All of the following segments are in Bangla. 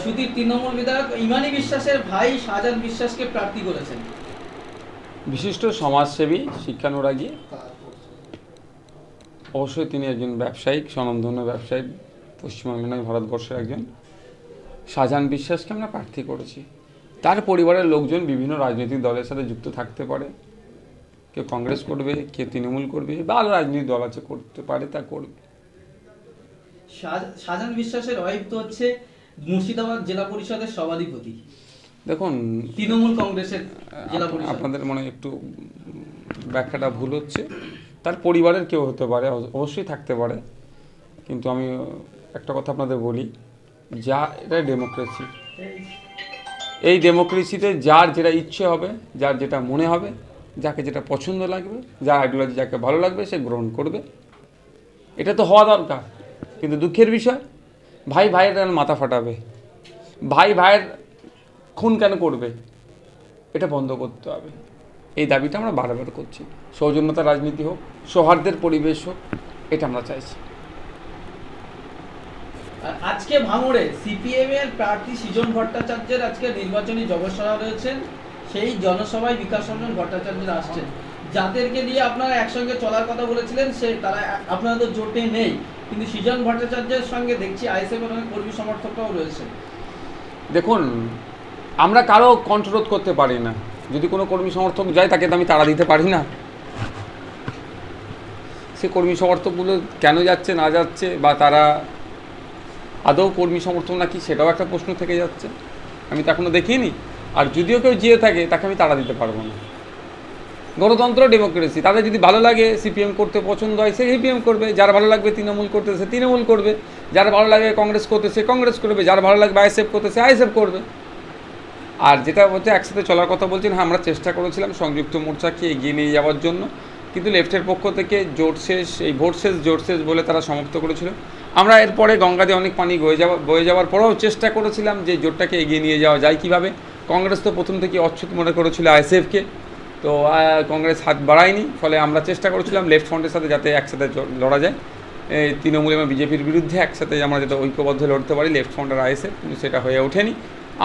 সুধীর তৃণমূল বিধায়ক ইমানি বিশ্বাসের ভাই শাহজাহান বিশ্বাসকে প্রার্থী করেছেন। বিশিষ্ট সমাজসেবী, শিক্ষানুরাগী, অবশ্যই তিনি একজন ব্যবসায়িক, স্বনামধন্য ব্যবসায়ী, পশ্চিমবঙ্গ নয় ভারতবর্ষের একজন। শাহজাহান বিশ্বাসকে আমরা প্রার্থী করেছি। তার পরিবারের লোকজন বিভিন্ন রাজনৈতিক দলের সাথে যুক্ত থাকতে পারে, কেউ কংগ্রেস করবে, কেউ তৃণমূল করবে, বা আরও রাজনৈতিক দল আছে করতে পারে, তা করবে। শাহজাহান বিশ্বাসের ওয়াইফ তো হচ্ছে মুর্শিদাবাদ জেলা পরিষদের সভাধিপতি। দেখুন, তৃণমূল কংগ্রেসের জেলা পরিষদ। আপনাদের মনে একটু ব্যাখ্যাটা ভুল হচ্ছে। তার পরিবারের কেউ হতে পারে, অবশ্যই থাকতে পারে, কিন্তু আমি একটা কথা আপনাদের বলি, যা এটা ডেমোক্রেসি। এই ডেমোক্রেসিতে যার যেটা ইচ্ছে হবে, যার যেটা মনে হবে, যাকে যেটা পছন্দ লাগবে, যার আইডিওলজি যাকে ভালো লাগবে, সে গ্রহণ করবে। এটা তো হওয়া দরকার। কিন্তু দুঃখের বিষয়, ভাই ভাইয়ের কেন মাথা ফাটাবে, ভাই ভাইয়ের খুন কেন করবে, এটা বন্ধ করতে হবে। এই দাবিটা আমরা বারবার করছি। সৌজন্যতার রাজনীতি হোক, সৌহার্দ্যের পরিবেশ হোক, এটা আমরা চাইছি। আজকে ভাঙড়ে সিপিএম এর প্রার্থী সৃজন ভট্টাচার্যের আজকে নির্বাচনী জনসভা রয়েছেন। সেই জনসভায় বিকাশ রঞ্জন ভট্টাচার্য আসছেন, যাদেরকে নিয়ে আপনারা একসঙ্গে চলার কথা বলেছিলেন, তারা আপনারা তো জোটে নেই, কিন্তু সৃজন ভট্টাচার্যের সঙ্গে দেখছি আইএসএফ এর অনেক কর্মী সমর্থকরাও রয়েছে। দেখুন, আমরা কারো কণ্ঠরোধ করতে পারি না। যদি কোনো কর্মী সমর্থক যায়, তাকে তো আমি তাড়া দিতে পারি না। সে কর্মী সমর্থকগুলো কেন যাচ্ছে না যাচ্ছে, বা তারা আদৌ কর্মী সমর্থক নাকি, সেটাও একটা প্রশ্ন থেকে যাচ্ছে। আমি তো এখনও দেখিনি। আর যদিও কেউ যেয়ে থাকে, তাকে আমি তাড়া দিতে পারবো না। গণতন্ত্র, ডেমোক্রেসি। তাদের যদি ভালো লাগে, সিপিএম করতে পছন্দ হয়, সে সিপিএম করবে। যার ভালো লাগবে তৃণমূল করতে, সে তৃণমূল করবে। যার ভালো লাগে কংগ্রেস করতে, সে কংগ্রেস করবে। যার ভালো লাগবে আইএসএফ করতে, সে আইএসএফ করবে। আর যেটা হচ্ছে একসাথে চলার কথা বলছেন, হ্যাঁ, আমরা চেষ্টা করেছিলাম সংযুক্ত মোর্চাকে এগিয়ে নিয়ে যাওয়ার জন্য, কিন্তু লেফটের পক্ষ থেকে জোট শেষ, এই ভোট শেষ বলে তারা সমাপ্ত করেছিল। আমরা এরপরে গঙ্গাতে অনেক পানি বয়ে যাওয়ার পরেও চেষ্টা করেছিলাম যে জোটটাকে এগিয়ে নিয়ে যাওয়া যায় কীভাবে। কংগ্রেস তো প্রথম থেকে অচ্ছুত মনে করেছিল আইএসএফকে, তো কংগ্রেস হাত বাড়ায়নি। ফলে আমরা চেষ্টা করেছিলাম লেফট ফ্রন্টের সাথে যাতে একসাথে লড়া যায়, তৃণমূল এবং বিজেপির বিরুদ্ধে একসাথে আমরা যাতে ঐক্যবদ্ধ লড়তে পারি, লেফট ফ্রন্ট আর আইএসএফ, কিন্তু সেটা হয়ে ওঠেনি।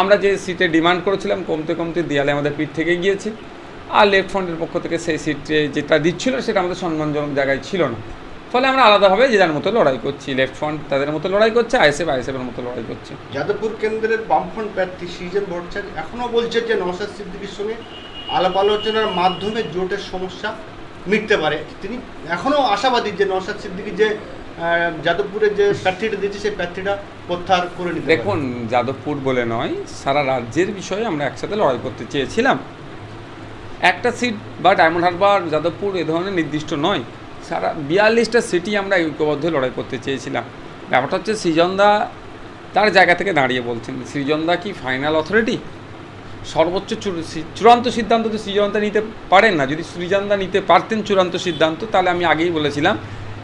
আমরা যে সিটে ডিমান্ড করেছিলাম, কমতে কমতে দেয়ালে আমাদের পিঠ থেকে গিয়েছে। আর লেফট ফ্রন্টের পক্ষ থেকে সেই সিটে যেটা দিচ্ছিল, সেটা আমাদের সম্মানজনক জায়গায় ছিল না। ফলে আমরা আলাদাভাবে যে যার মতো লড়াই করছি। লেফট ফ্রন্ট তাদের মতো লড়াই করছে, আইএসএফের মতো লড়াই করছে। যাদবপুর কেন্দ্রের বামফ্রন্ট প্রার্থী সৃজন ভট্টাচার্য এখনও বলছে যে নওশাদ সিদ্দিকীর সঙ্গে আলাপ আলোচনার মাধ্যমে জোটের সমস্যা মিটতে পারে। তিনি এখনও আশাবাদী যে নওশাদ সিদ্দিকী যে যাদবপুরের যে প্রার্থীটা দিয়েছে, সেই প্রার্থীটা প্রত্যাহার করে নিতে। দেখুন, যাদবপুর বলে নয়, সারা রাজ্যের বিষয়ে আমরা একসাথে লড়াই করতে চেয়েছিলাম। একটা সিট বা ডায়মন্ড হারবার, যাদবপুর এ ধরনের নির্দিষ্ট নয়, সারা 42টা সিটই আমরা ঐক্যবদ্ধ লড়াই করতে চেয়েছিলাম। ব্যাপারটা হচ্ছে, সৃজনদা তার জায়গা থেকে দাঁড়িয়ে বলছেন, সৃজনদা কি ফাইনাল অথরিটি? সর্বোচ্চ চূড়ান্ত সিদ্ধান্ত তো সৃজনদা নিতে পারেন না। যদি সৃজনদা নিতে পারতেন চূড়ান্ত সিদ্ধান্ত, তাহলে আমি আগেই বলেছিলাম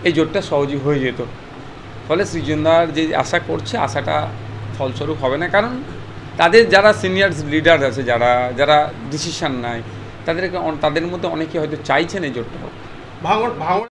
এই জোটটা সহজই হয়ে যেত। ফলে সৃজনদার যে আশা করছে, আশাটা ফলস্বরূপ হবে না। কারণ তাদের যারা সিনিয়র লিডার আছে, যারা ডিসিশন নেয়, তাদের মধ্যে অনেকে হয়তো চাইছেন এই জোটটা হোক। ভাঙড়